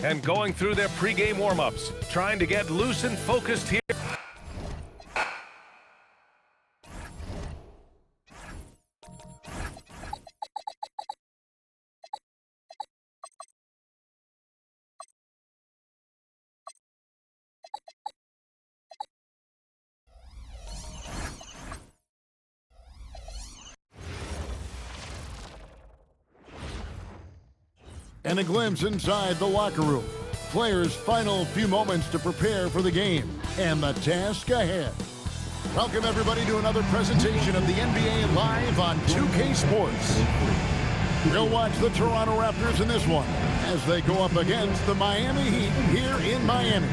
and going through their pregame warm-ups, trying to get loose and focused here. And a glimpse inside the locker room. Players' final few moments to prepare for the game and the task ahead. Welcome, everybody, to another presentation of the NBA Live on 2K Sports. We'll watch the Toronto Raptors in this one as they go up against the Miami Heat here in Miami.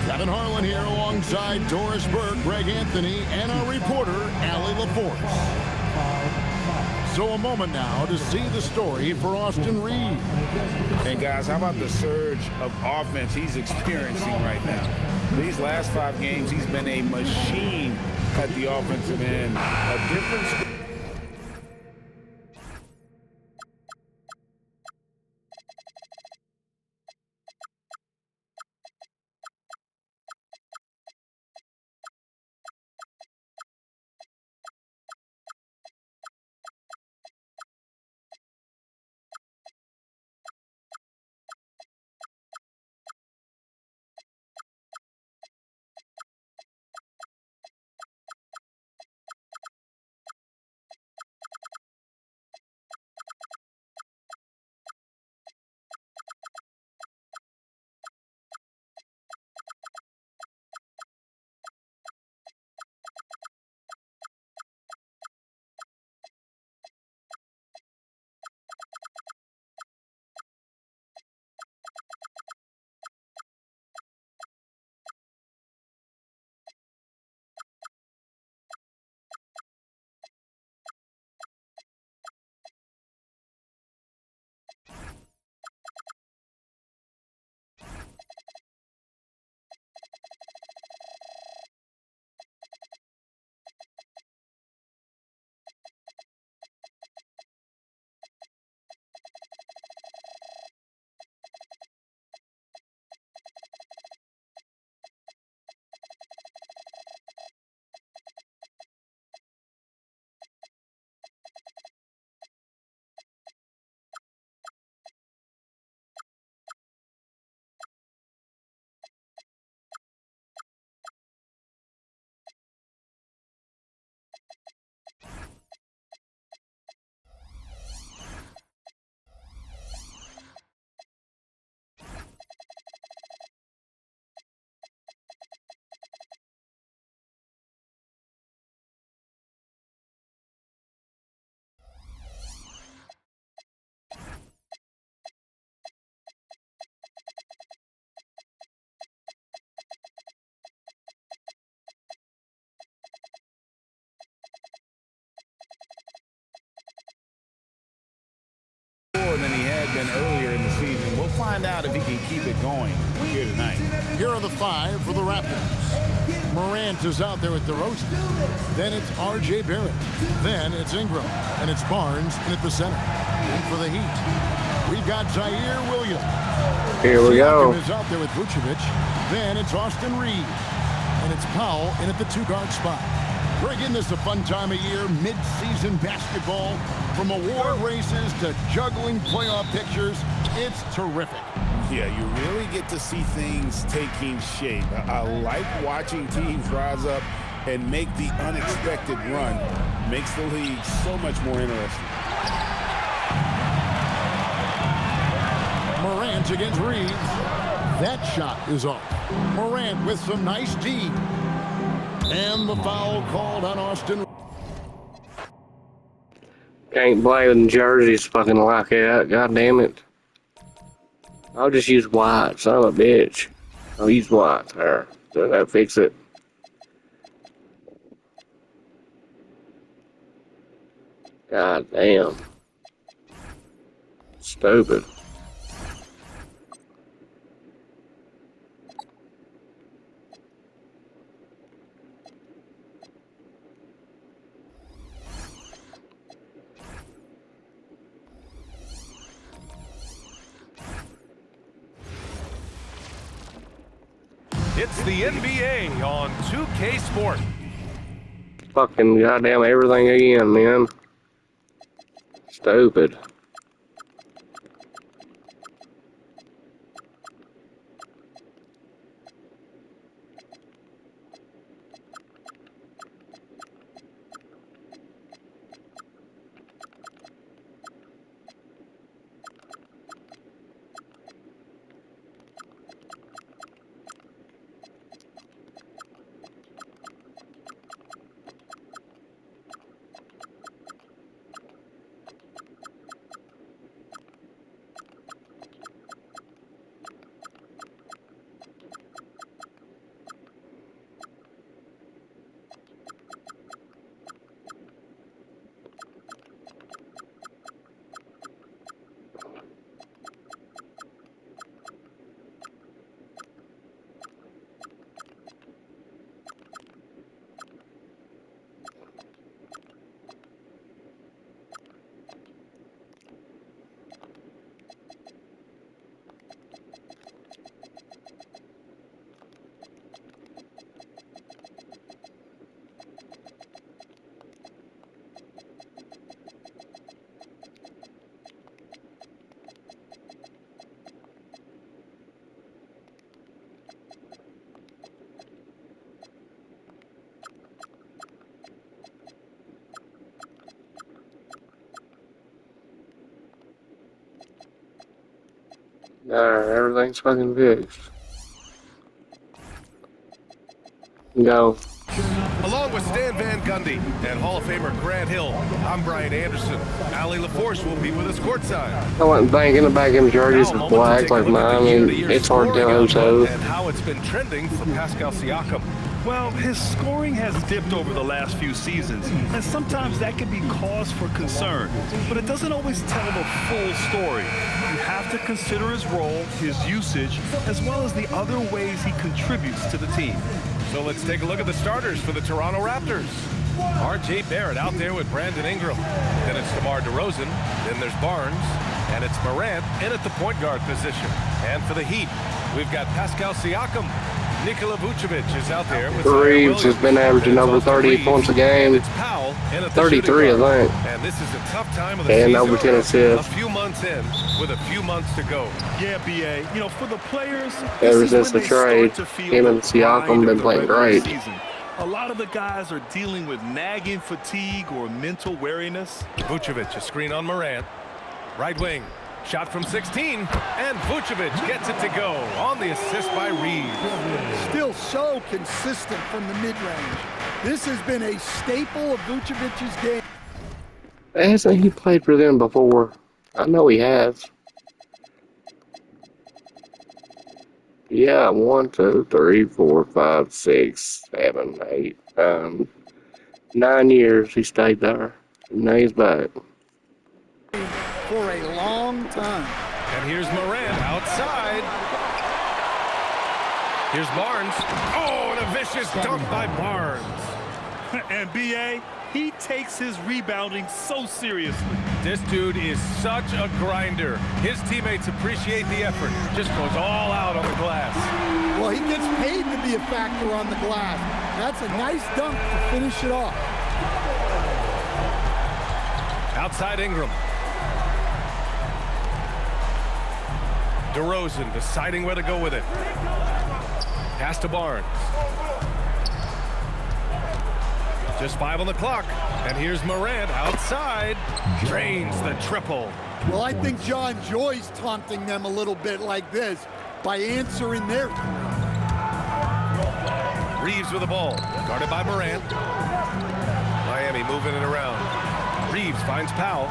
Kevin Harlan here alongside Doris Burke, Greg Anthony, and our reporter, Allie LaForce. So a moment now to see the story for Austin Reed. And guys, how about the surge of offense he's experiencing right now? These last 5 games, he's been a machine at the offensive end. A difference. Than he had been earlier in the season. We'll find out if he can keep it going here tonight. Here are the 5 for the Raptors. Morant is out there at DeRozan. Then it's R.J. Barrett. Then it's Ingram. And it's Barnes in at the center. And for the Heat, we've got Zaire Williams. Here we go. Is out there with Vucevic. Then it's Austin Reed. And it's Powell in at the 2-guard spot. Greg, this is a fun time of year, mid-season basketball. From award races to juggling playoff pictures, it's terrific. Yeah, you really get to see things taking shape. I like watching teams rise up and make the unexpected run. Makes the league so much more interesting. Morant against Reeves. That shot is off. Morant with some nice D. And the foul called on Austin. Can't blame the jerseys fucking like that. God damn it. I'll just use white, son of a bitch. I'll use white there. That'll fix it. God damn. Stupid. It's the NBA on 2K Sport. Fucking goddamn everything again, man. Stupid. Everything's fucking fixed. Go. Along with Stan Van Gundy and Hall of Famer Grant Hill, I'm Brian Anderson. Ali LaForce will be with us courtside. I wasn't thinking the back end jerseys is black like mine. I mean, it's hard to tell so. And how it's been trending for Pascal Siakam. Well, his scoring has dipped over the last few seasons, and sometimes that can be cause for concern, but it doesn't always tell the full story. You have to consider his role, his usage, as well as the other ways he contributes to the team. So let's take a look at the starters for the Toronto Raptors. R.J. Barrett out there with Brandon Ingram. Then it's DeMar DeRozan. Then there's Barnes. And it's Morant in at the point guard position. And for the Heat, we've got Pascal Siakam. Nikola Vucevic is out there with Reeves has been averaging over 30 points a game. It's Powell in at the 33, I think. And this is a tough time of the And season. over 10 assists. A few months in with a few months to go. Yeah, BA. You know, for the players, Ever since the trade, him and Siakam been playing great. A lot of the guys are dealing with nagging fatigue or mental weariness. Vucevic, a screen on Morant. Right wing. Shot from 16, and Vucevic gets it to go on the assist by Reeves. Still so consistent from the mid-range. This has been a staple of Vucevic's game. Hasn't he played for them before? I know he has. Yeah, 1, 2, 3, 4, 5, 6, 7, 8, 9 years he stayed there. And now he's back. For a long time. And here's Morant outside. Here's Barnes. Oh, and a vicious dunk by Barnes. And BA, he takes his rebounding so seriously. This dude is such a grinder. His teammates appreciate the effort. Just goes all out on the glass. Well, he gets paid to be a factor on the glass. That's a nice dunk to finish it off. Outside Ingram. DeRozan deciding where to go with it. Pass to Barnes. Just 5 on the clock. And here's Morant outside. Drains the triple. Well, I think John Joy's taunting them a little bit like this by answering their three. Reeves with the ball. Guarded by Morant. Miami moving it around. Reeves finds Powell.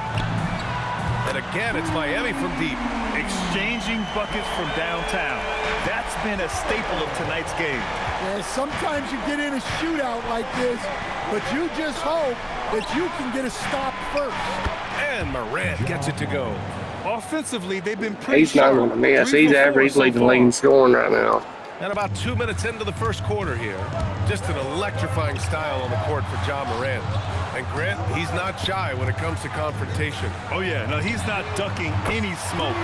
And again, it's Miami from deep. Exchanging buckets from downtown. That's been a staple of tonight's game. Yeah, sometimes you get in a shootout like this, but you just hope that you can get a stop first. And Morant gets it to go. Offensively, they've been pretty He's not sharp. going to miss. 3 He's for 4 average. He's so leading far. leading scoring right now. And about 2 minutes into the first quarter here. Just an electrifying style on the court for John Morant. And Grant, he's not shy when it comes to confrontation. Oh yeah, no, he's not ducking any smoke.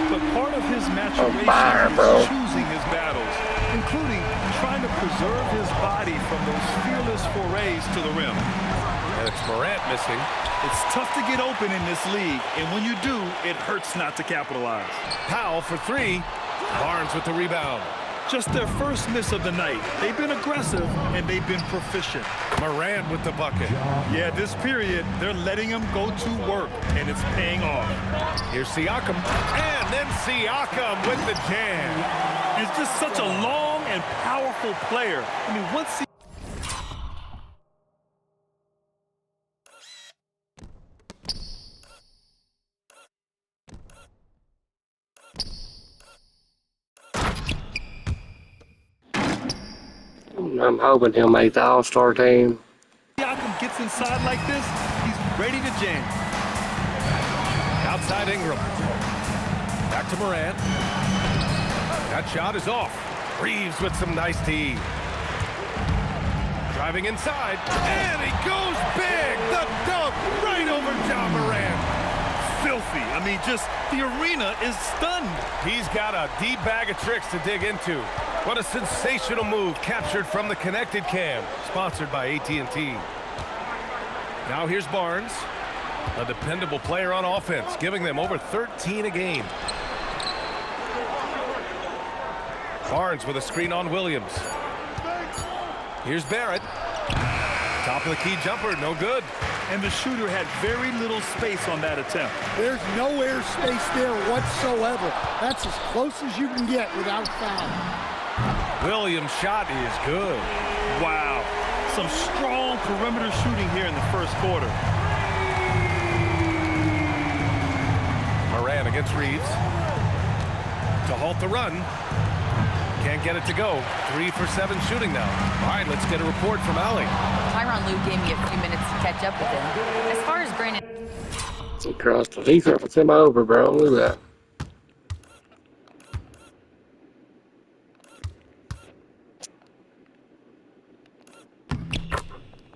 But part of his maturation fire, bro. is choosing his battles. including trying to preserve his body from those fearless forays to the rim. And it's Morant missing. It's tough to get open in this league, and when you do, it hurts not to capitalize. Powell for three. Barnes with the rebound. Just their first miss of the night. They've been aggressive, and they've been proficient. Morant with the bucket. Yeah, this period, they're letting him go to work, and it's paying off. Here's Siakam. And then Siakam with the jam. He's just such a long and powerful player. I mean, once he I'm hoping he'll make the All-Star team. Siakam gets inside like this, he's ready to jam. Outside Ingram. Back to Morant. That shot is off. Reeves with some nice D. Driving inside. And he goes big. The dunk right over John Morant. Filthy. I mean, just the arena is stunned. He's got a deep bag of tricks to dig into. What a sensational move captured from the connected cam, sponsored by AT&T. Now here's Barnes, a dependable player on offense, giving them over 13 a game. Barnes with a screen on Williams. Here's Barrett. Top of the key jumper, no good. And the shooter had very little space on that attempt. There's no air space there whatsoever. That's as close as you can get without foul. Williams' shot is good. Wow. Some strong perimeter shooting here in the first quarter. Morant against Reeves. To halt the run. Can't get it to go. 3 for 7 shooting now. All right, let's get a report from Allie. Tyronn Lue gave me a few minutes to catch up with him. As far as Brandon... He crossed the defense him over, bro. Look at that.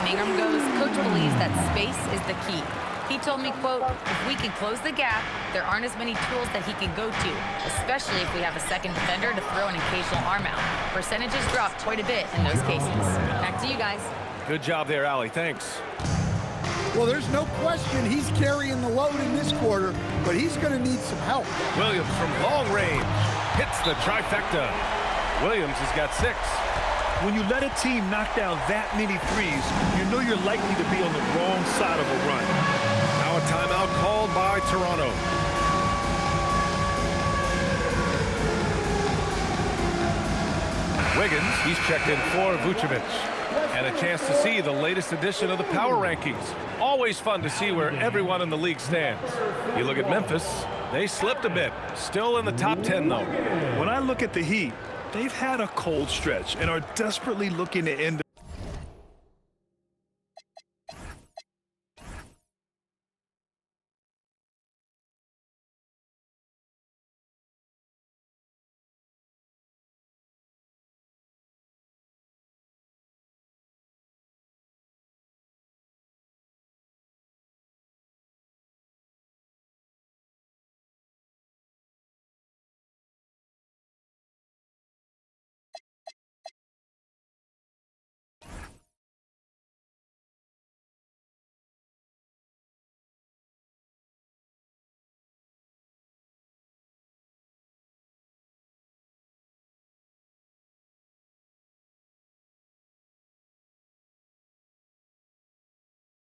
Ingram goes, Coach believes that space is the key. He told me, quote, if we can close the gap, there aren't as many tools that he can go to, especially if we have a second defender to throw an occasional arm out. Percentages dropped quite a bit in those cases. Back to you guys. Good job there, Allie. Thanks. Well, there's no question he's carrying the load in this quarter, but he's going to need some help. Williams from long range hits the trifecta. Williams has got 6. When you let a team knock down that many threes, you know you're likely to be on the wrong side of a run. Now a timeout called by Toronto. Wiggins, he's checked in for Vucevic. And a chance to see the latest edition of the power rankings. Always fun to see where everyone in the league stands. You look at Memphis, they slipped a bit. Still in the top 10, though. When I look at the Heat, they've had a cold stretch and are desperately looking to end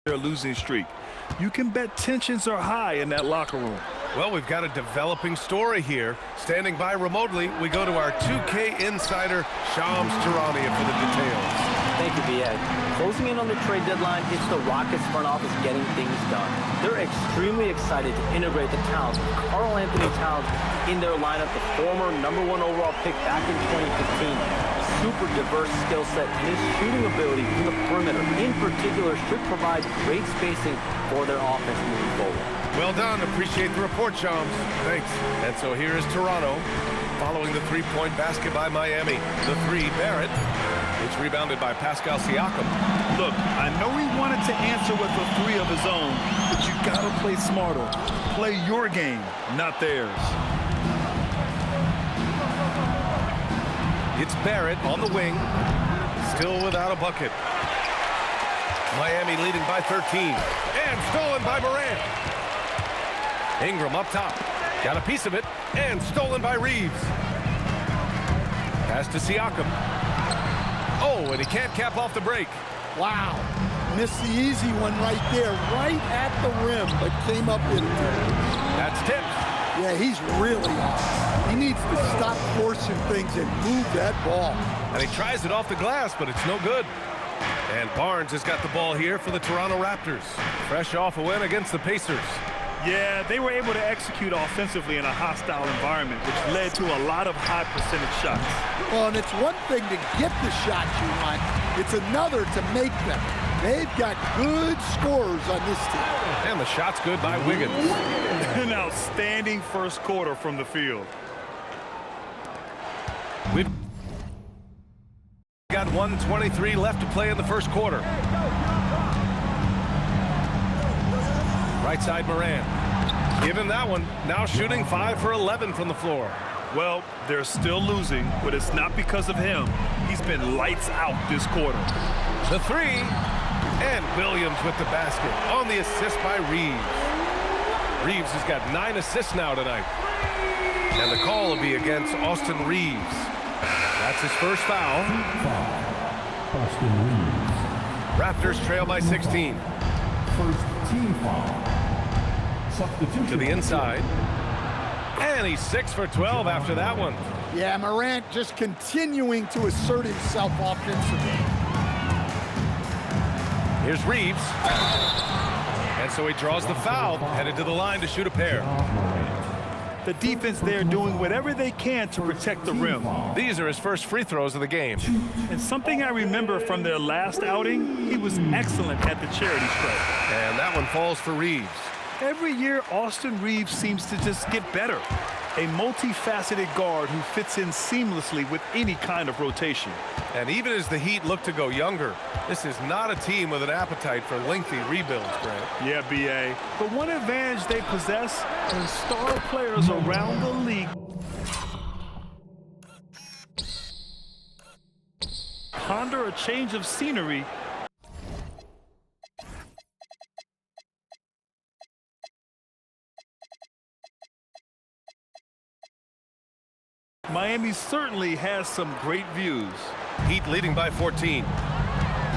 their losing streak. You can bet tensions are high in that locker room. Well, we've got a developing story here. Standing by remotely, we go to our 2K insider, Shams Charania, for the details. Thank you, B.A. Closing in on the trade deadline, it's the Rockets front office getting things done. They're extremely excited to integrate the talents of Karl Anthony Towns in their lineup, the former #1 overall pick back in 2015. Super diverse skill set, and his shooting ability from the perimeter in particular should provide great spacing for their offense moving forward. Well done. Appreciate the report, Shams. Thanks. And so here is Toronto following the three-point basket by Miami. The 3, Barrett. It's rebounded by Pascal Siakam. Look, I know he wanted to answer with a 3 of his own, but you gotta play smarter. Play your game, not theirs. It's Barrett on the wing. Still without a bucket. Miami leading by 13. And stolen by Morant. Ingram up top. Got a piece of it. And stolen by Reeves. Pass to Siakam. Oh, and he can't cap off the break. Wow. Missed the easy one right there, right at the rim, but came up empty. That's tipped. Yeah, he's really hot. He needs to stop forcing things and move that ball. And he tries it off the glass, but it's no good. And Barnes has got the ball here for the Toronto Raptors. Fresh off a win against the Pacers. Yeah, they were able to execute offensively in a hostile environment, which led to a lot of high percentage shots. Well, and it's one thing to get the shots you want. It's another to make them. They've got good scorers on this team. And the shot's good by Wiggins. An outstanding first quarter from the field. We've got 1:23 left to play in the first quarter. Right side Morant. Give him that one. Now shooting 5 for 11 from the floor. Well, they're still losing, but it's not because of him. He's been lights out this quarter. The three. And Williams with the basket on the assist by Reeves. Reeves has got 9 assists now tonight. And the call will be against Austin Reeves. That's his first foul. Austin Reeves. Raptors trail by 16. First team foul. Substitution. To the inside. And he's 6 for 12 after that one. Yeah, Morant just continuing to assert himself offensively. Here's Reeves. And so he draws the foul, headed to the line to shoot a pair. The defense there doing whatever they can to protect the rim. These are his first free throws of the game. And something I remember from their last outing, he was excellent at the charity stripe. And that one falls for Reeves. Every year, Austin Reeves seems to just get better. A multifaceted guard who fits in seamlessly with any kind of rotation. And even as the Heat look to go younger, this is not a team with an appetite for lengthy rebuilds, Grant. Yeah, B.A. But one advantage they possess when star players around the league ponder a change of scenery. Miami certainly has some great views. Heat leading by 14.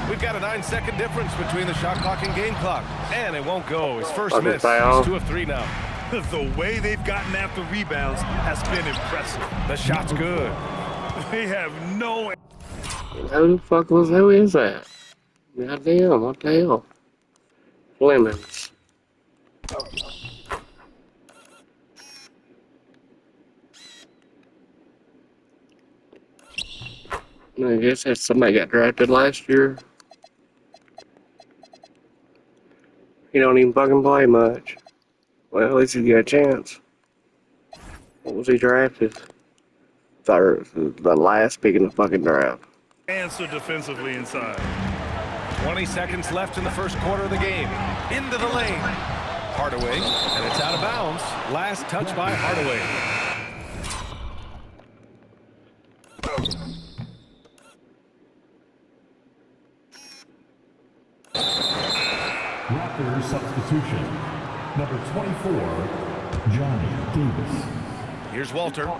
We've got a 9-second difference between the shot clock and game clock. And it won't go. His first miss. He's 2 of 3 now. The way they've gotten after rebounds has been impressive. The shot's good. They have no... Who is that? Goddamn, what the hell? Lemons. I guess that somebody got drafted last year. He don't even fucking play much. Well, at least he got a chance. What was he drafted? Third, the last pick in the fucking draft. Answer defensively inside. 20 seconds left in the first quarter of the game. Into the lane. Hardaway, and it's out of bounds. Last touch by Hardaway. Raptors substitution. Number 24, Johnny Davis. Here's Walter.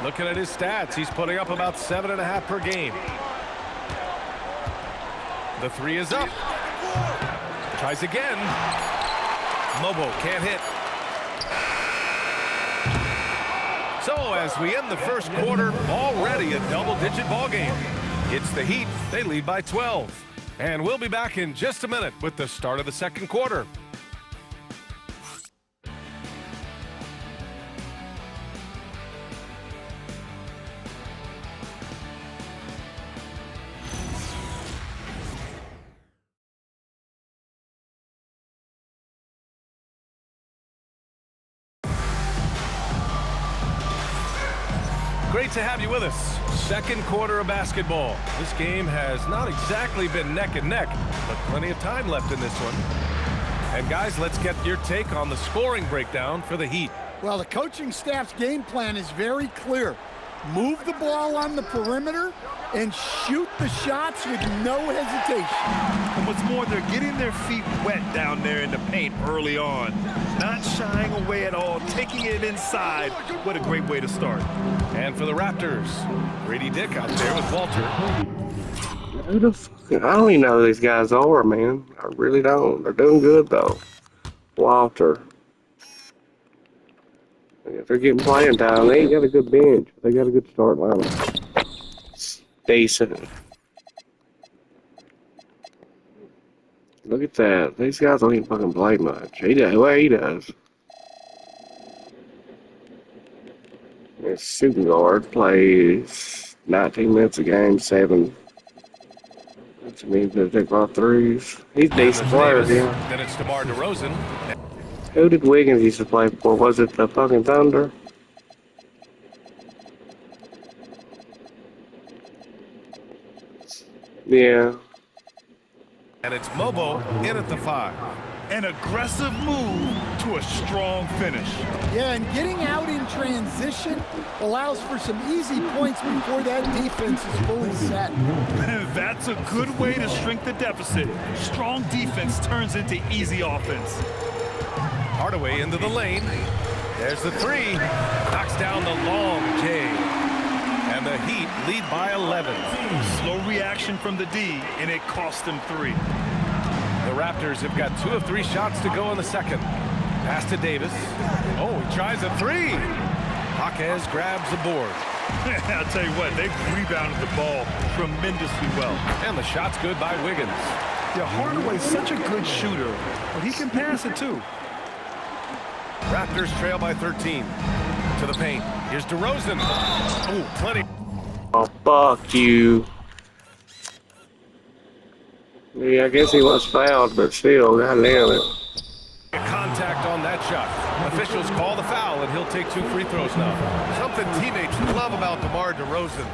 Looking at his stats, he's putting up about 7.5 per game. The three is up. Tries again. Mobo can't hit. So as we end the first quarter, already a double-digit ball game. It's the Heat. They lead by 12. And we'll be back in just a minute with the start of the second quarter. Great to have you with us. Second quarter of basketball. This game has not exactly been neck and neck, but plenty of time left in this one. And guys, let's get your take on the scoring breakdown for the Heat. Well, the coaching staff's game plan is very clear. Move the ball on the perimeter and shoot the shots with no hesitation. And what's more, they're getting their feet wet down there in the paint early on. Not shying away at all, taking it inside. What a great way to start. And for the Raptors, Grady Dick out there with Walter. Who the fuck? I don't even know who these guys are, man. I really don't. They're doing good, though. Walter. If they're getting playing time, they ain't got a good bench. They got a good start lineup. Decent. Look at that. These guys don't even fucking play much. He does. Well, he does. His shooting guard plays 19 minutes a game, 7. That means they take off threes. He's a decent player, yeah. Then it's DeMar DeRozan. Who did Wiggins used to play for? Was it the fucking Thunder? Yeah. And it's Mobo in at the 5. An aggressive move to a strong finish. Yeah, and getting out in transition allows for some easy points before that defense is fully set. That's a good way to shrink the deficit. Strong defense turns into easy offense. Hardaway into the lane. There's the 3. Knocks down the long J. And the Heat lead by 11. Slow reaction from the D, and it cost them 3. The Raptors have got 2 of 3 shots to go in the second. Pass to Davis. Oh, he tries a 3. Jaquez grabs the board. I'll tell you what, they rebounded the ball tremendously well. And the shot's good by Wiggins. Yeah, Hardaway's such a good shooter, but he can pass it too. Raptors trail by 13. To the paint. Here's DeRozan. Oh, plenty. Oh, fuck you. Yeah, I guess he was fouled, but still, goddamn it. Contact on that shot. Officials call the foul, and he'll take 2 free throws now. Something teammates love about DeMar DeRozan.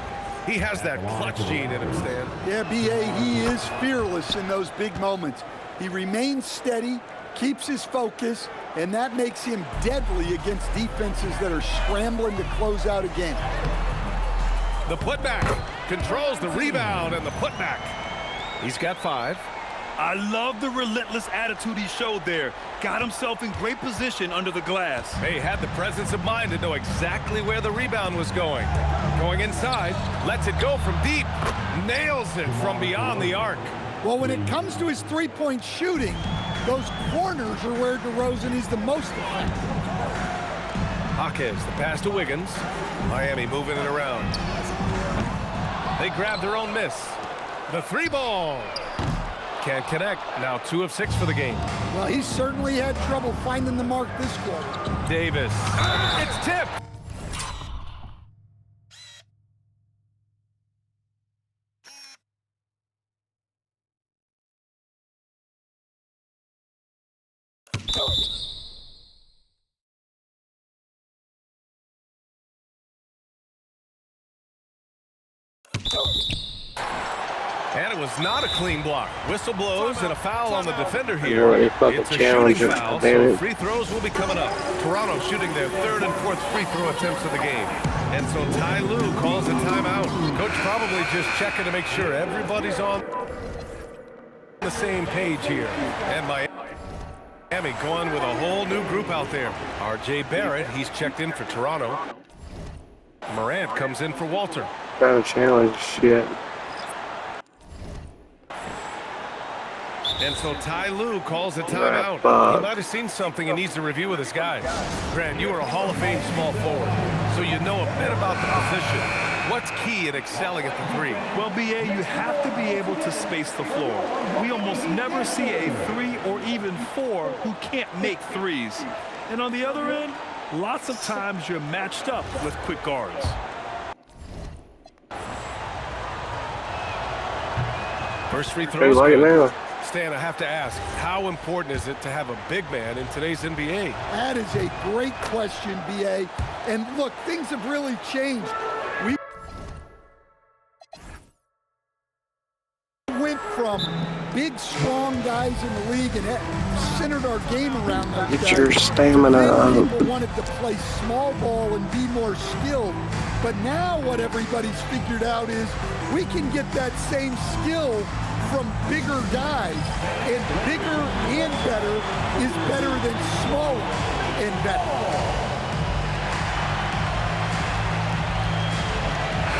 He has that clutch gene in him, Stan. Yeah, B.A., he is fearless in those big moments. He remains steady, keeps his focus, and that makes him deadly against defenses that are scrambling to close out a game. The putback controls the rebound and the putback. He's got 5. I love the relentless attitude he showed there. Got himself in great position under the glass. He had the presence of mind to know exactly where the rebound was going. Going inside, lets it go from deep, nails it from beyond the arc. Well, when it comes to his three-point shooting, those corners are where DeRozan is the most effective. Jaquez, the pass to Wiggins. Miami moving it around. They grab their own miss. The 3 ball. Can't connect. Now 2 of 6 for the game. Well, he certainly had trouble finding the mark this quarter. Davis. It's tipped. And it was not a clean block. Whistle blows and a foul on the defender here. It's a shooting foul, so free throws will be coming up. Toronto shooting their 3rd and 4th free throw attempts of the game. And so Ty Lue calls a timeout. Coach probably just checking to make sure everybody's on the same page here. And Miami going with a whole new group out there. RJ Barrett, he's checked in for Toronto. Morant comes in for Walter. Trying to challenge shit. And so Ty Lue calls a timeout. He might have seen something and needs to review with his guys. Grant, you are a Hall of Fame small forward, so you know a bit about the position. What's key in excelling at the 3? Well, B.A., you have to be able to space the floor. We almost never see a 3 or even 4 who can't make threes. And on the other end, lots of times you're matched up with quick guards. First free throw. Like it now. Stan, I have to ask, how important is it to have a big man in today's NBA? That is a great question, B.A. And look, things have really changed. We went from big, strong guys in the league and centered our game around those guys. Get your stamina up. People wanted to play small ball and be more skilled. But now what everybody's figured out is we can get that same skill from bigger guys, and bigger and better is better than smaller and better.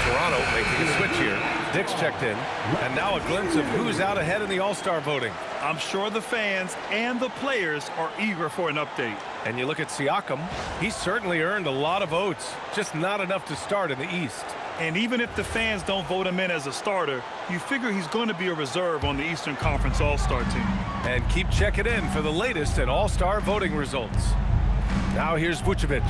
Toronto making a switch here. Dick's checked in, and now a glimpse of who's out ahead in the All-Star voting. I'm sure the fans and the players are eager for an update. And you look at Siakam, he's certainly earned a lot of votes, just not enough to start in the East. And even if the fans don't vote him in as a starter, you figure he's going to be a reserve on the Eastern Conference All-Star team. And keep checking in for the latest at All-Star voting results. Now here's Vucevic.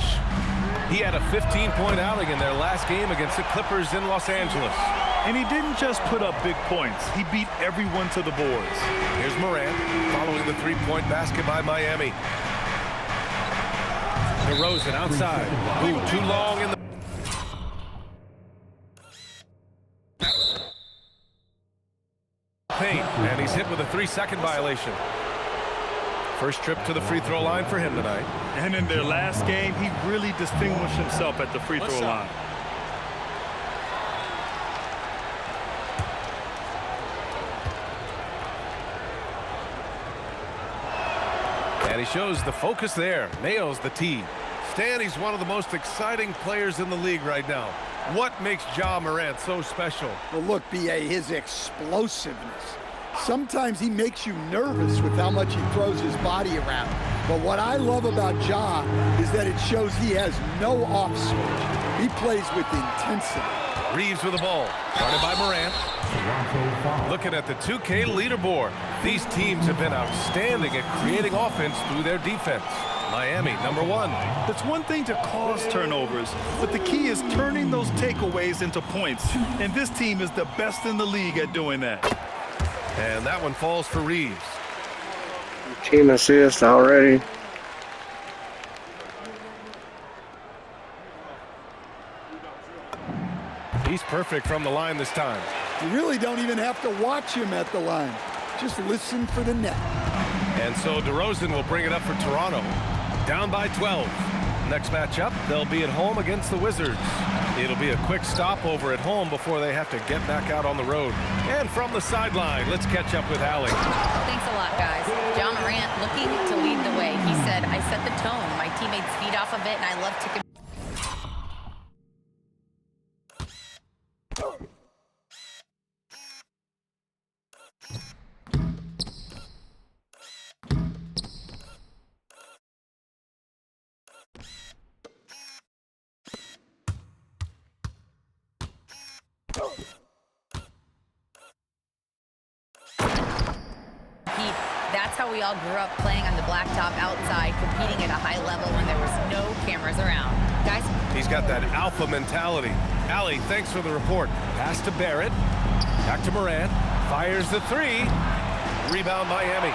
He had a 15-point outing in their last game against the Clippers in Los Angeles. And he didn't just put up big points. He beat everyone to the boards. Here's Morant following the three-point basket by Miami. DeRozan outside. Ooh, too long in the paint, and he's hit with a 3-second violation. First trip to the free throw line for him tonight. And in their last game, he really distinguished himself at the free throw line. And he shows the focus there. Nails the tee. Stan, he's one of the most exciting players in the league right now. What makes Ja Morant so special? Well, look, B.A., his explosiveness. Sometimes he makes you nervous with how much he throws his body around. But what I love about Ja is that it shows he has no off switch. He plays with intensity. Reeves with the ball. Guarded by Morant. Looking at the 2K leaderboard. These teams have been outstanding at creating offense through their defense. Miami, number 1. It's one thing to cause turnovers, but the key is turning those takeaways into points. And this team is the best in the league at doing that. And that one falls for Reeves. Team assist already. He's perfect from the line this time. You really don't even have to watch him at the line. Just listen for the net. And so DeRozan will bring it up for Toronto. Down by 12. Next matchup, they'll be at home against the Wizards. It'll be a quick stopover at home before they have to get back out on the road. And from the sideline, let's catch up with Allie. Thanks a lot, guys. Ja Morant looking to lead the way. He said, I set the tone. My teammates feed off of it, and I love to... That's how we all grew up, playing on the blacktop outside, competing at a high level when there was no cameras around. Guys? He's got that alpha mentality. Allie, thanks for the report. Pass to Barrett. Back to Morant. Fires the 3. Rebound Miami.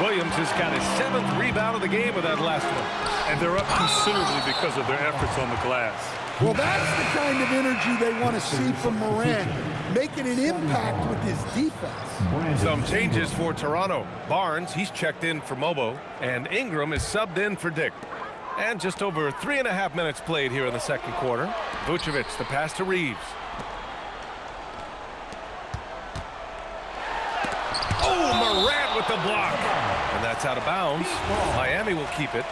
Williams has got his 7th rebound of the game with that last one. And they're up considerably because of their efforts on the glass. Well, that's the kind of energy they want to see from Morant, making an impact with his defense. Some changes for Toronto. Barnes, he's checked in for Mobo, and Ingram is subbed in for Dick. And just over 3.5 minutes played here in the second quarter. Vucevic, the pass to Reeves. Oh, Morant with the block. And that's out of bounds. Miami will keep it.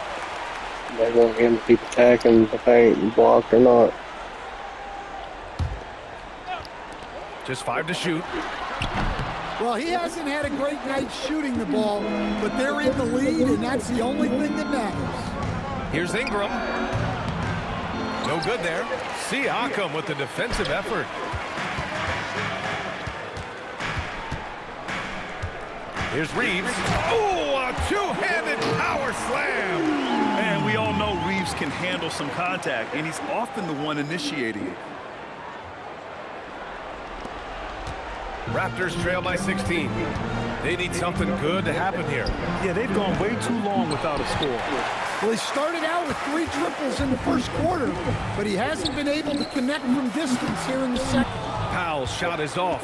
They want him to keep attacking the paint and blocked or not. Just 5 to shoot. Well, he hasn't had a great night shooting the ball, but they're in the lead, and that's the only thing that matters. Here's Ingram. No good there. Siakam with the defensive effort. Here's Reeves. Oh, a two-handed power slam. And we all know Reeves can handle some contact, and he's often the one initiating it. Raptors trail by 16. They need something good to happen here. Yeah, they've gone way too long without a score. Well, he started out with 3 triples in the first quarter, but he hasn't been able to connect from distance here in the second. Powell's shot is off.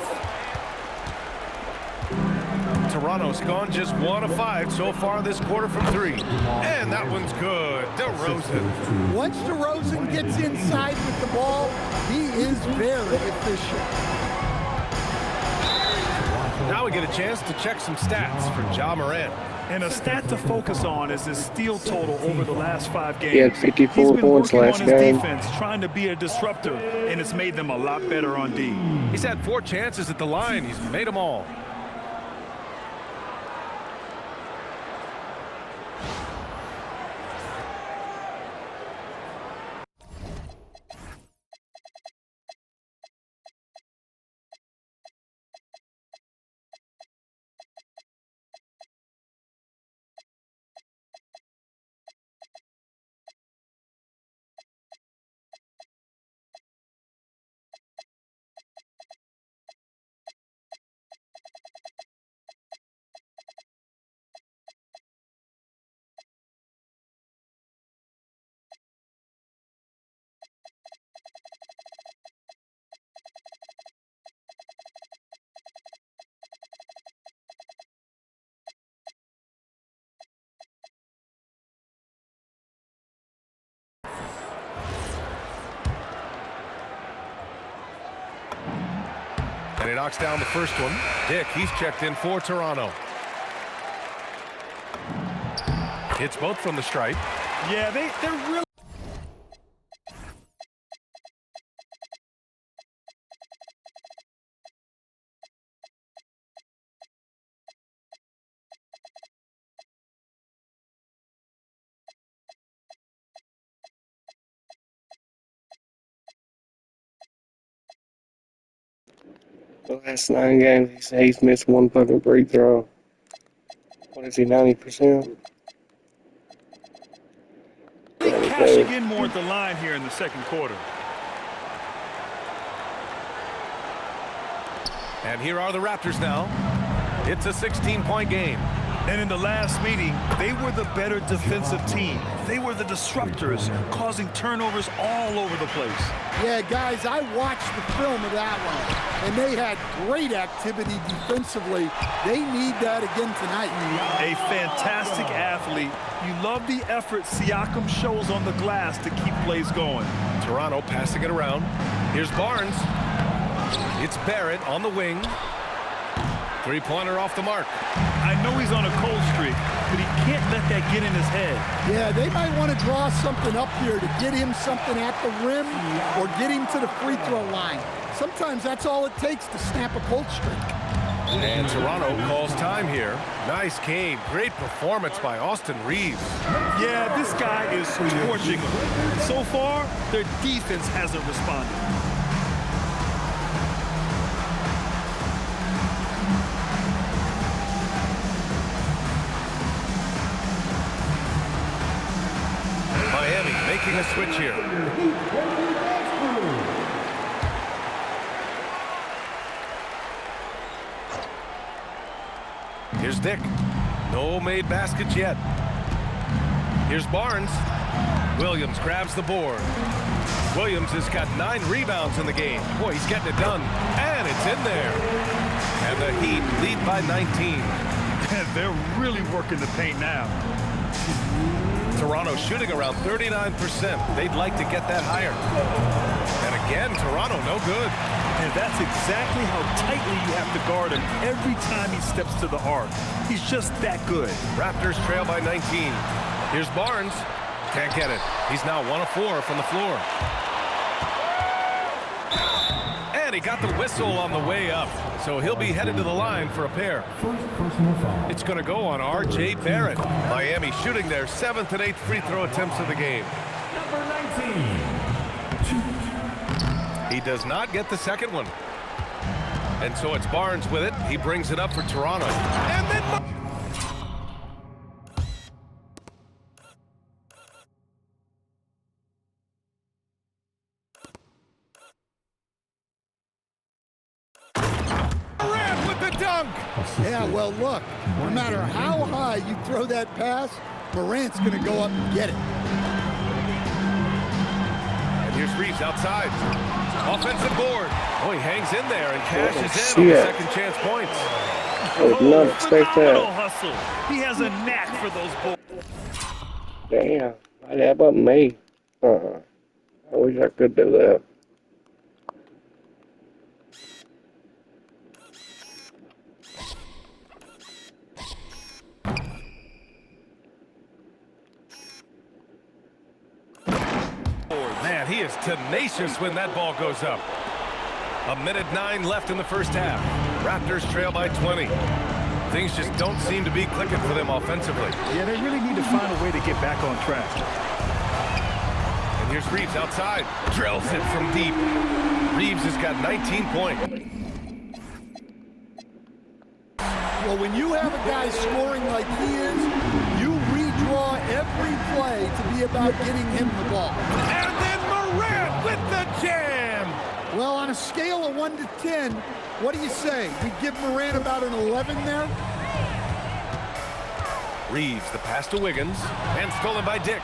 Toronto's gone just 1 of 5 so far this quarter from 3. And that one's good. DeRozan. Once DeRozan gets inside with the ball, he is very efficient. Now we get a chance to check some stats for Ja Morant. And a stat to focus on is his steal total over the last 5 games. He had 54 He's been points working last on his game. defense, trying to be a disruptor, and it's made them a lot better on D. He's had 4 chances at the line. He's made them all. And he knocks down the first one. Dick, he's checked in for Toronto. Hits both from the stripe. Yeah, they're really... The last 9 games, he's missed 1 fucking free throw. What is he, 90%? cashing in more at the line here in the second quarter. And here are the Raptors now. It's a 16-point game. And in the last meeting, they were the better defensive team. They were the disruptors, causing turnovers all over the place. Yeah, guys, I watched the film of that one, and they had great activity defensively. They need that again tonight. A fantastic athlete. You love the effort Siakam shows on the glass to keep plays going. Toronto passing it around. Here's Barnes. It's Barrett on the wing. 3-pointer off the mark. I know he's on a cold streak, but he can't let that get in his head. Yeah, they might want to draw something up here to get him something at the rim or get him to the free throw line. Sometimes that's all it takes to snap a cold streak. And Toronto calls time here. Nice game. Great performance by Austin Reeves. Yeah, this guy is torching them. So far, their defense hasn't responded. Miami making a switch here. Here's Dick. No made baskets yet. Here's Barnes. Williams grabs the board. Williams has got 9 rebounds in the game. Boy, he's getting it done. And it's in there. And the Heat lead by 19. They're really working the paint now. Toronto shooting around 39%. They'd like to get that higher. And again, Toronto no good. And that's exactly how tightly you have to guard him every time he steps to the arc. He's just that good. Raptors trail by 19. Here's Barnes. Can't get it. He's now 1 of 4 from the floor. And he got the whistle on the way up. So he'll be headed to the line for a pair. It's going to go on R.J. Barrett. Miami shooting their 7th and 8th free throw attempts of the game. Number 19. He does not get the second one. And so it's Barnes with it. He brings it up for Toronto. And then... Yeah, well, look, no matter how high you throw that pass, Morant's going to go up and get it. And here's Reeves outside. Offensive board. Oh, he hangs in there and cashes in on the second chance points. I would not expect Phenomenal that. hustle. He has a knack for those balls. Damn. How about me? I wish I could do that. Man, he is tenacious when that ball goes up. 1:09 left in the first half. Raptors trail by 20. Things just don't seem to be clicking for them offensively. Yeah, they really need to find a way to get back on track. And here's Reeves outside. Drills it from deep. Reeves has got 19 points. Well, when you have a guy scoring like he is, you redraw every play to be about getting him the ball. And then Morant with the jam. Well, on a scale of 1 to 10, what do you say? We give Morant about an 11 there? Reeves, the pass to Wiggins, and stolen by Dick.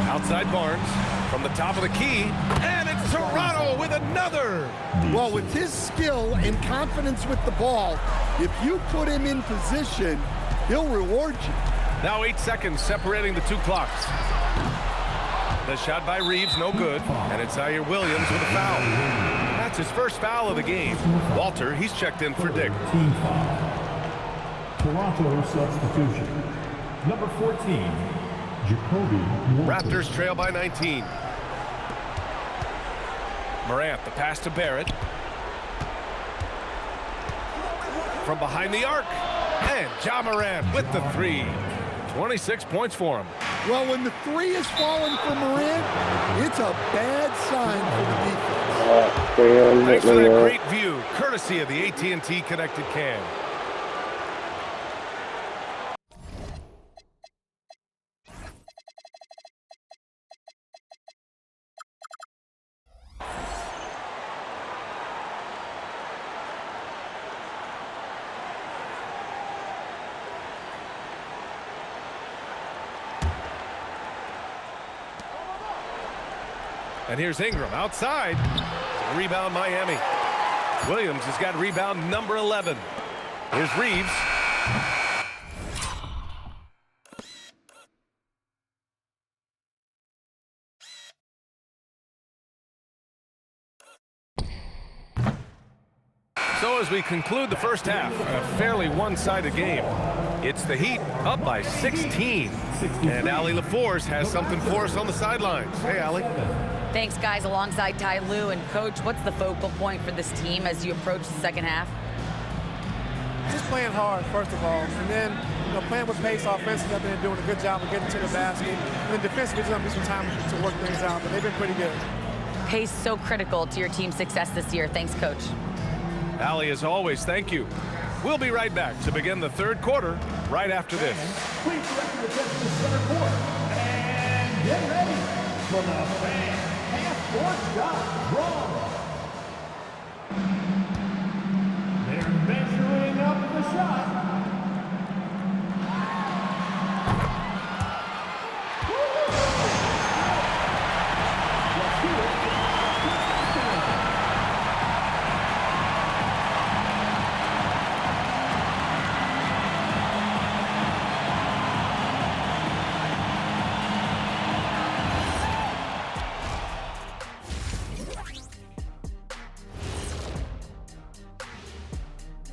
Outside Barnes, from the top of the key, and it's Toronto with another. Well, with his skill and confidence with the ball, if you put him in position, he'll reward you. Now 8 seconds separating the two clocks. The shot by Reeves, no good, and it's Zaire Williams with a foul. That's his first foul of the game. Walter, he's checked in for Dick. Team foul. Toronto substitution. Number 14, Jacoby Walter. Raptors trail by 19. Morant, the pass to Barrett. From behind the arc. And Ja Morant with the three. 26 points for him. Well, when the three is falling for Morant, it's a bad sign for the defense. Thanks for that great view, courtesy of the AT&T Connected Cam. And here's Ingram outside. Rebound Miami. Williams has got rebound number 11. Here's Reeves. So as we conclude the first half, a fairly one-sided game. It's the Heat up by 16. And Allie LaForce has something for us on the sidelines. Hey, Allie. Thanks, guys. Alongside Ty Lue and Coach, what's the focal point for this team as you approach the second half? Just playing hard, first of all, and then playing with pace offensively. I've been doing a good job of getting to the basket. And then defensively, there's going to be some time to work things out, but they've been pretty good. Pace so critical to your team's success this year. Thanks, Coach. Allie, as always, thank you. We'll be right back to begin the third quarter right after this. Please direct your attention to center court and get ready for the fan half-court shot draw. They're measuring up the shot.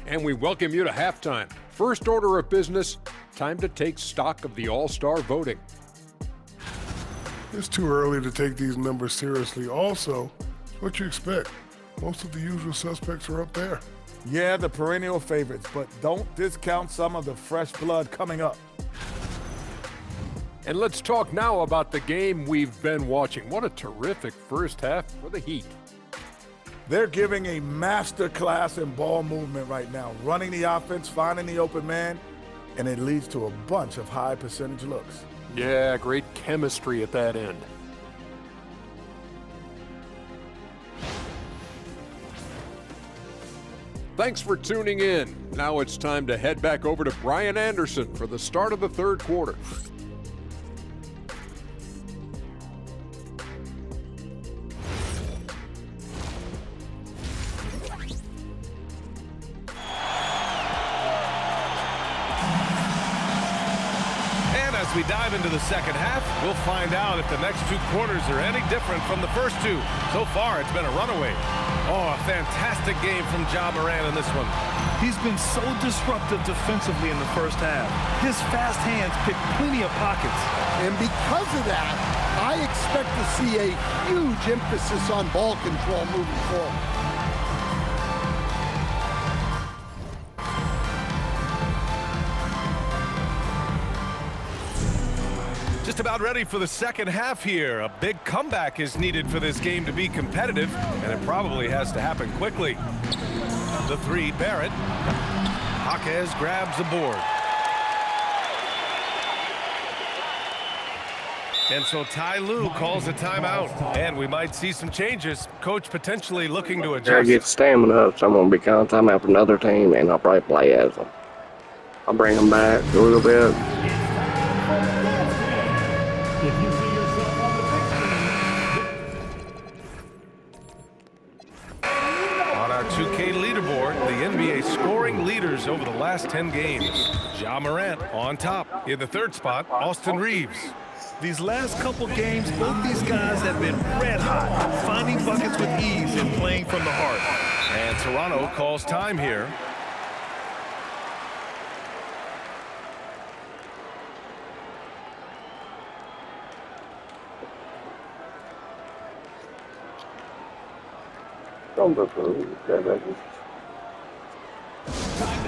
And we welcome you to halftime. First order of business, time to take stock of the All-Star voting. It's too early to take these numbers seriously. Also, what you expect. Most of the usual suspects are up there. Yeah, the perennial favorites, but don't discount some of the fresh blood coming up. And let's talk now about the game we've been watching. What a terrific first half for the Heat. They're giving a master class in ball movement right now, running the offense, finding the open man, and it leads to a bunch of high percentage looks. Yeah, great chemistry at that end. Thanks for tuning in. Now it's time to head back over to Brian Anderson for the start of the third quarter. As we dive into the second half, we'll find out if the next two quarters are any different from the first two. So far, it's been a runaway. Oh, a fantastic game from Ja Morant in this one. He's been so disruptive defensively in the first half. His fast hands pick plenty of pockets. And because of that, I expect to see a huge emphasis on ball control moving forward. Just about ready for the second half here. A big comeback is needed for this game to be competitive, and it probably has to happen quickly. The three, Barrett. Jaquez grabs the board. And so Ty Lue calls a timeout, and we might see some changes. Coach potentially looking to adjust. I get stamina up, so I'm going to be calling timeout for another team, and I'll probably play as them. I'll bring them back a little bit. On our 2K leaderboard, the NBA scoring leaders over the last 10 games. Ja Morant on top. In the third spot, Austin Reeves. These last couple games, both these guys have been red hot, finding buckets with ease and playing from the heart. And Toronto calls time here. Time to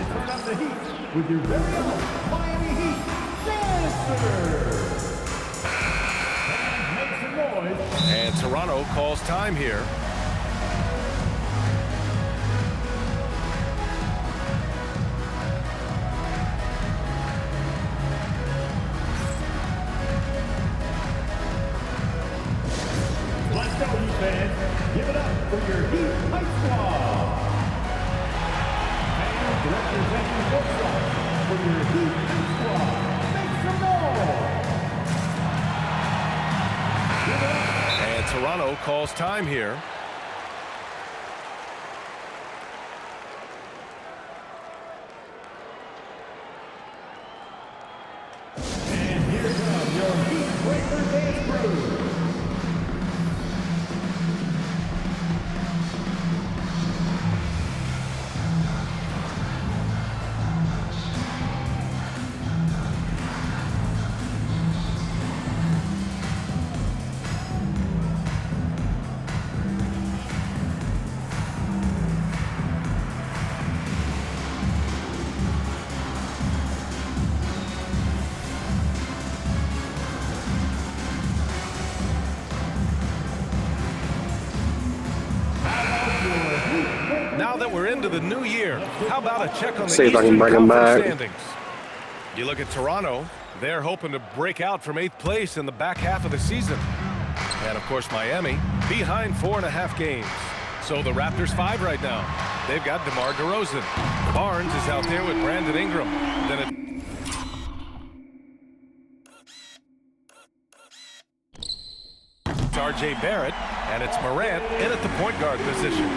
turn up the heat with your very own Miami Heat dancers. Make some noise. And Toronto calls time here. Let's go, Heat fans. Give it up for your Heat Hype Squad. And representing both sides for your Heat Hype Squad. Make some noise. Give it up. And Toronto calls time here. And here come your Heat Breaker Dance Crew. Now that we're into the new year, how about a check on the See if I can Eastern bring 'em Conference back. standings? You look at Toronto, they're hoping to break out from 8th place in the back half of the season. And of course, Miami behind 4.5 games. So the Raptors 5 right now. They've got DeMar DeRozan. Barnes is out there with Brandon Ingram. Then it's RJ Barrett, and it's Morant in at the point guard position.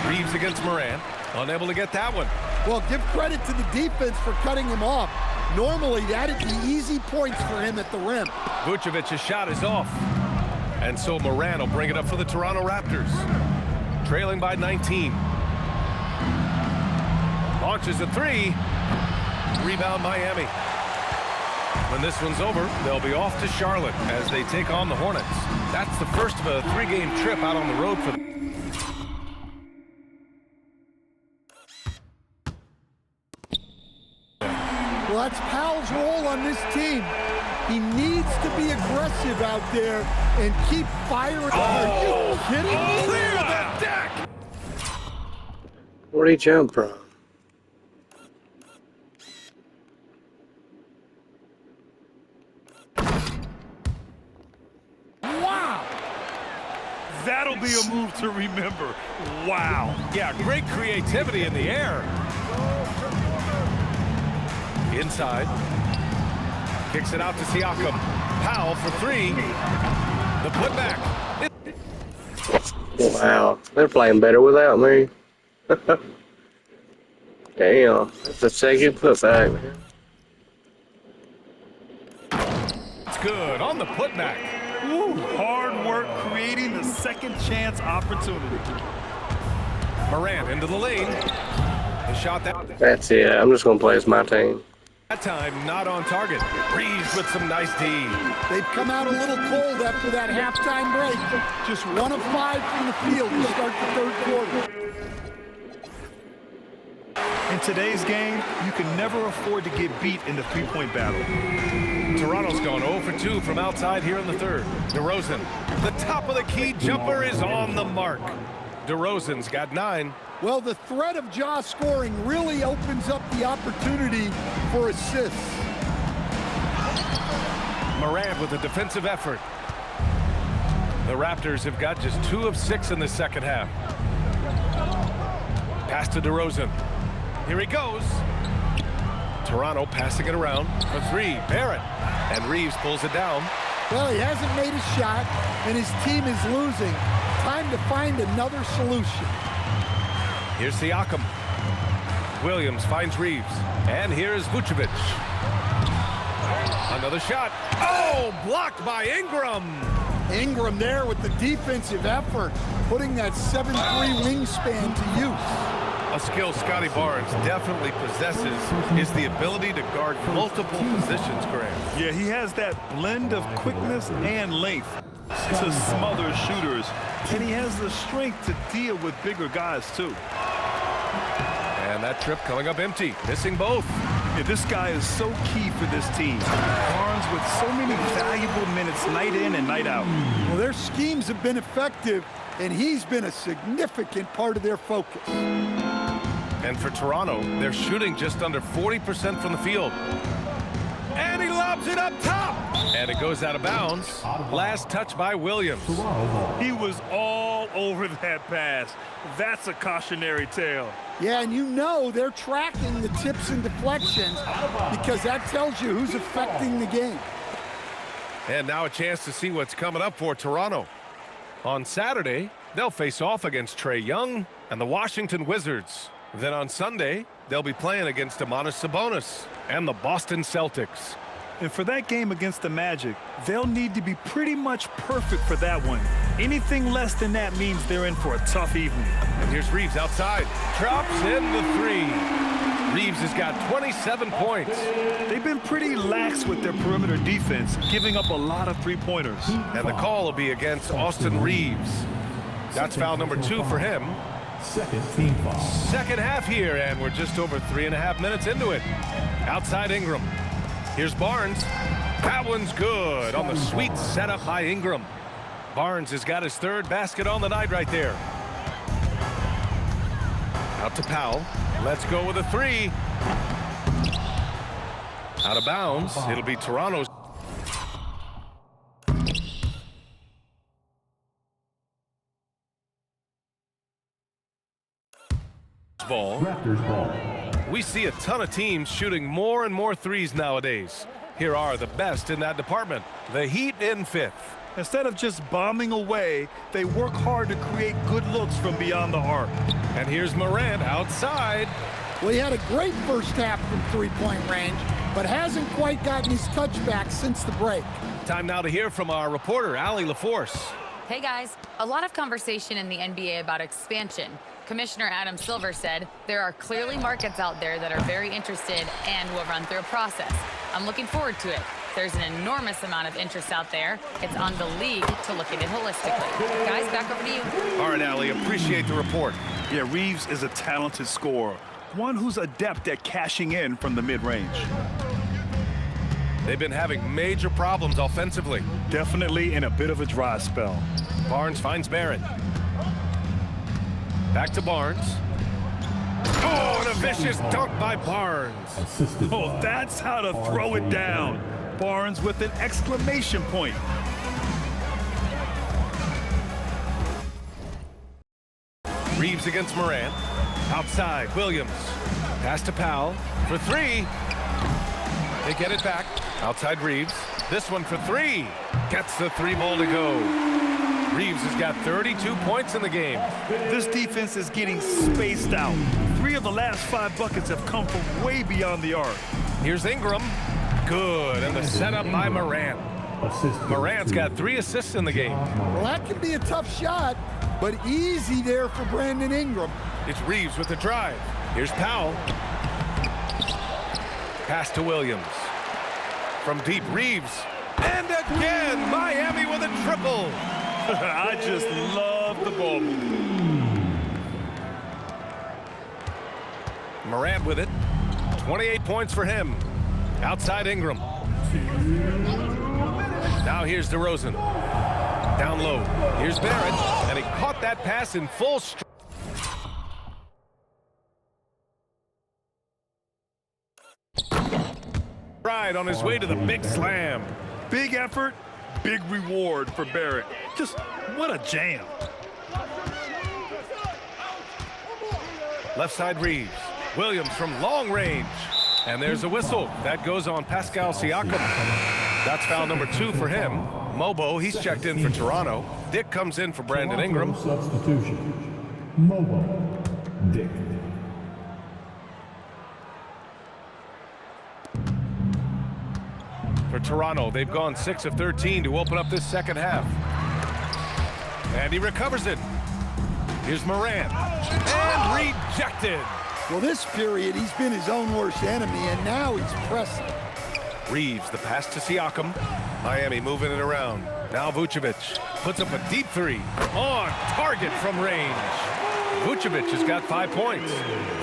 Reeves against Morant, unable to get that one. Well, give credit to the defense for cutting him off. Normally, that'd be easy points for him at the rim. Vucevic's shot is off. And so Morant will bring it up for the Toronto Raptors. Trailing by 19. Launches a three. Rebound Miami. When this one's over, they'll be off to Charlotte as they take on the Hornets. That's the first of a 3-game trip out on the road for them. Well, that's Powell's role on this team. He needs to be aggressive out there and keep firing. Are you kidding me? Clear the deck! Where'd he jump from? Wow! That'll be a move to remember. Wow. Yeah, great creativity in the air. Inside. Kicks it out to Siakam. Powell for three. The putback. Wow, they're playing better without me. Damn, that's the second putback, man. It's good on the putback. Woo, hard work creating the second chance opportunity. Morant into the lane. The shot That's it. I'm just going to play as my team. that time not on target. Reeves with some nice D. They've come out a little cold after that halftime break. Just 1 of 5 from the field to start the third quarter. In today's game, you can never afford to get beat in the three-point battle. Toronto's gone 0 for 2 from outside here in the third. DeRozan, the top of the key jumper is on the mark. DeRozan's got 9. Well, the threat of Ja scoring really opens up the opportunity for assists. Morant with a defensive effort. The Raptors have got just 2 of 6 in the second half. Pass to DeRozan. Here he goes. Toronto passing it around for 3. Barrett. And Reeves pulls it down. Well, he hasn't made a shot, and his team is losing. Time to find another solution. Here's Siakam. Williams finds Reeves. And here's Vucevic. Another shot. Oh, blocked by Ingram. Ingram there with the defensive effort, putting that 7'3" wingspan to use. A skill Scotty Barnes definitely possesses is the ability to guard multiple positions, Graham. Yeah, he has that blend of quickness and length to smother shooters, and he has the strength to deal with bigger guys, too. And that trip coming up empty, missing both. Yeah, this guy is so key for this team. Barnes with so many valuable minutes night in and night out. Well, their schemes have been effective, and he's been a significant part of their focus. And for Toronto, they're shooting just under 40% from the field. And he lobs it up top. And it goes out of bounds. Last touch by Williams. He was all over that pass. That's a cautionary tale. Yeah, and you know they're tracking the tips and deflections because that tells you who's affecting the game. And now a chance to see what's coming up for Toronto. On Saturday, they'll face off against Trae Young and the Washington Wizards. Then on Sunday, they'll be playing against Domantas Sabonis and the Boston Celtics. And for that game against the Magic, they'll need to be pretty much perfect for that one. Anything less than that means they're in for a tough evening. And here's Reeves outside. Drops in the 3. Reeves has got 27 points. They've been pretty lax with their perimeter defense, giving up a lot of three-pointers. And the call will be against Austin Reeves. That's foul number 2 for him. Second team foul. Second half here, and we're just over 3.5 minutes into it. Outside Ingram. Here's Barnes. That one's good on the sweet setup by Ingram. Barnes has got his 3rd basket on the night right there. Out to Powell. Let's go with a 3. Out of bounds. It'll be Toronto's. Ball. Raptors ball. We see a ton of teams shooting more and more threes nowadays. Here are the best in that department. The Heat in 5th. Instead of just bombing away, they work hard to create good looks from beyond the arc. And here's Morant outside. Well, he had a great first half from three-point range, but hasn't quite gotten his touchback since the break. Time now to hear from our reporter, Allie LaForce. Hey guys, a lot of conversation in the NBA about expansion. Commissioner Adam Silver said there are clearly markets out there that are very interested and will run through a process. I'm looking forward to it. There's an enormous amount of interest out there. It's on the league to look at it holistically. Guys, back over to you. All right, Allie, appreciate the report. Yeah, Reeves is a talented scorer, one who's adept at cashing in from the mid-range. They've been having major problems offensively. Definitely in a bit of a dry spell. Barnes finds Barrett. Back to Barnes. Oh, and a vicious dunk by Barnes. Oh, that's how to throw it down. Barnes with an exclamation point. Reeves against Morant. Outside, Williams. Pass to Powell for 3. They get it back. Outside Reeves. This one for 3. Gets the 3-ball to go. Reeves has got 32 points in the game. This defense is getting spaced out. 3 of the last 5 buckets have come from way beyond the arc. Here's Ingram. Good, and the setup by Morant. Morant's got 3 assists in the game. Well, that can be a tough shot, but easy there for Brandon Ingram. It's Reeves with the drive. Here's Powell. Pass to Williams. From deep, Reeves. And again, Miami with a triple. I just love the ball movement. Morant with it. 28 points for him. Outside Ingram. Now here's DeRozan. Down low. Here's Barrett. And he caught that pass in full stride. On his way to the big slam. Big effort, big reward for Barrett. Just what a jam. Left side Reeves. Williams from long range. And there's a whistle. That goes on Pascal Siakam. That's foul number 2 for him. Mobo, he's checked in for Toronto. Dick comes in for Brandon Ingram. Substitution. Mobo. Dick. For Toronto, they've gone 6 of 13 to open up this second half. And he recovers it. Here's Morant. And rejected. Well, this period, he's been his own worst enemy, and now he's pressing. Reeves, the pass to Siakam. Miami moving it around. Now Vucevic puts up a deep 3. On target from range. Vucevic has got 5 points.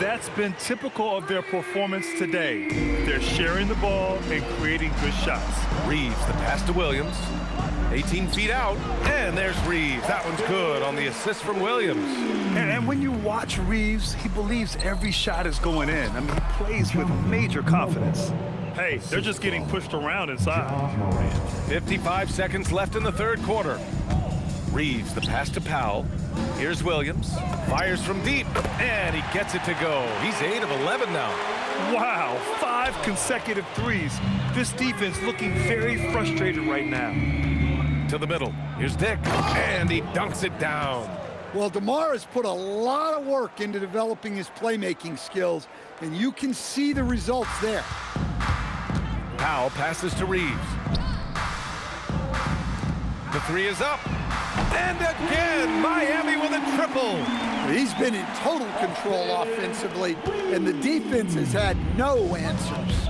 That's been typical of their performance today. They're sharing the ball and creating good shots. Reeves, the pass to Williams. 18 feet out, and there's Reeves. That one's good on the assist from Williams. And when you watch Reeves, he believes every shot is going in. I mean, he plays with major confidence. Hey, they're just getting pushed around inside. 55 seconds left in the third quarter. Reeves, the pass to Powell. Here's Williams. Fires from deep, and he gets it to go. He's 8 of 11 now. Wow, 5 consecutive threes. This defense looking very frustrated right now. To the middle. Here's Dick, and he dunks it down. Well, DeMar has put a lot of work into developing his playmaking skills, and you can see the results there. Powell passes to Reeves. The 3 is up. And again, Miami with a triple. He's been in total control offensively, and the defense has had no answers.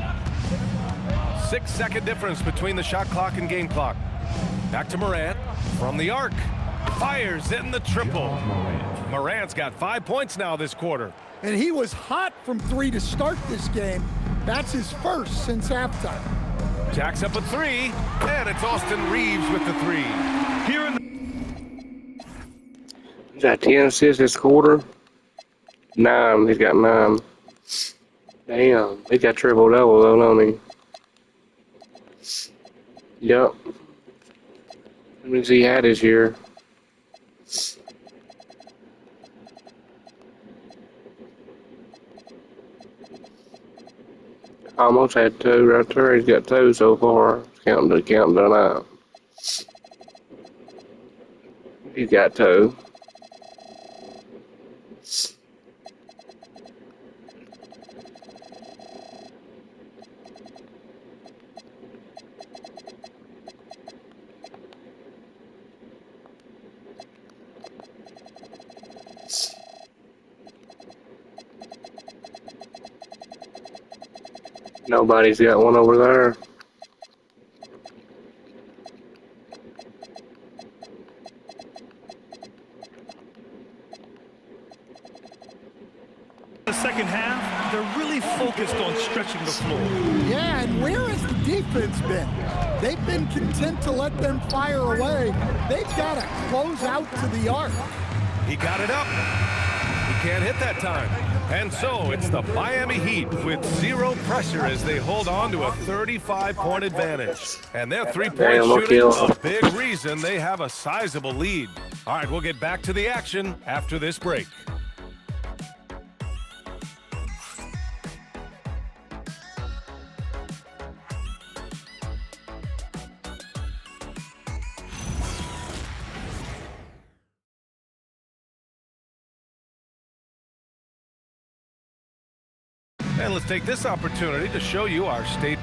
6-second difference between the shot clock and game clock. Back to Morant from the arc. Fires in the triple. Morant's got 5 points now this quarter. And he was hot from 3 to start this game. That's his first since halftime. Jacks up a 3, and it's Austin Reeves with the 3. Here in the He's got 10 assists this quarter. 9. He's got 9. Damn. He got triple-double, though, don't he? Yep. How many he had this year? Almost had 2 right there. He's got 2 so far. Counting them out. He's got 2. Nobody's got one over there. The second half, they're really focused on stretching the floor. Yeah, and where has the defense been? They've been content to let them fire away. They've got to close out to the arc. He got it up. He can't hit that time. And so it's the Miami Heat with 0 pressure as they hold on to a 35-point advantage. And their 3-point shooting is a big reason they have a sizable lead. All right, we'll get back to the action after this break. And let's take this opportunity to show you our state.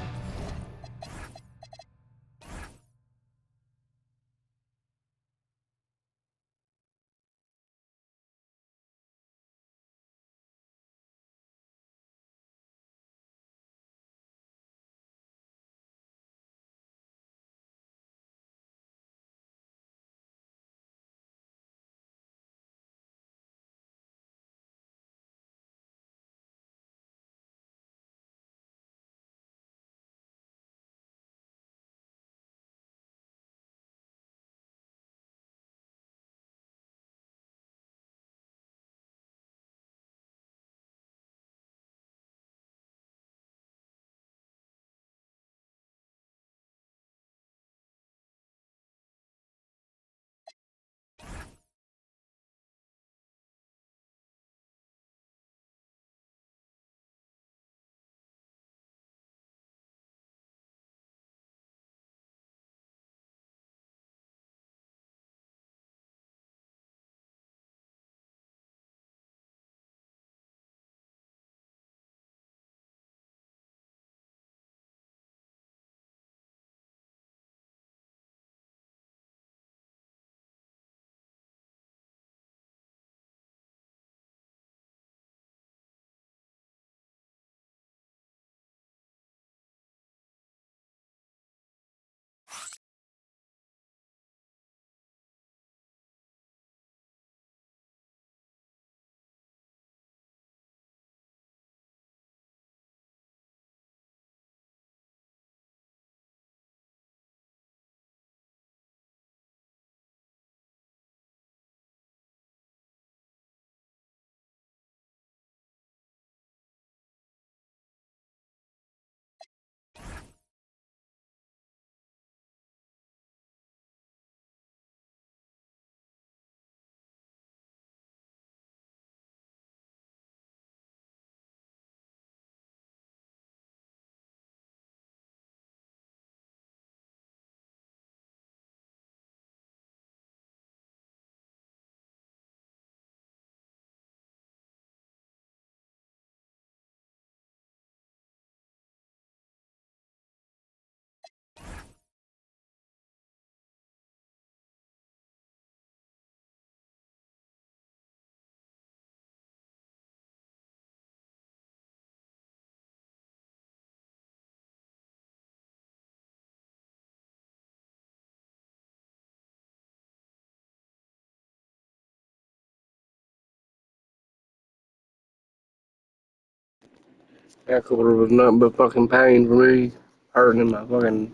That quarter was nothing but fucking pain for me. Hurting in my fucking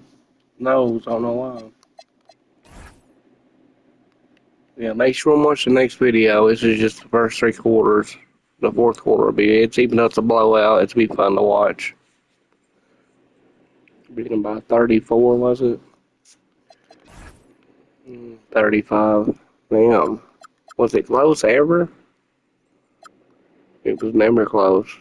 nose. I don't know why. Yeah, make sure and watch the next video. This is just the first 3 quarters. The fourth quarter will be. It's even though it's a blowout, it's be fun to watch. Beating by 34, was it? 35. Damn. Was it close ever? It was never close.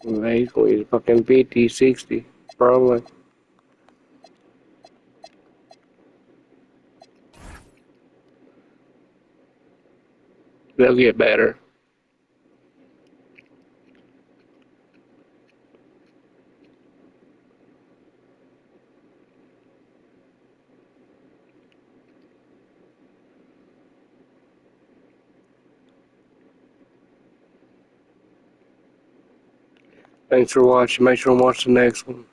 Basically, it's fucking 50, 60, probably. They'll get better. Thanks for watching. Make sure and watch the next one.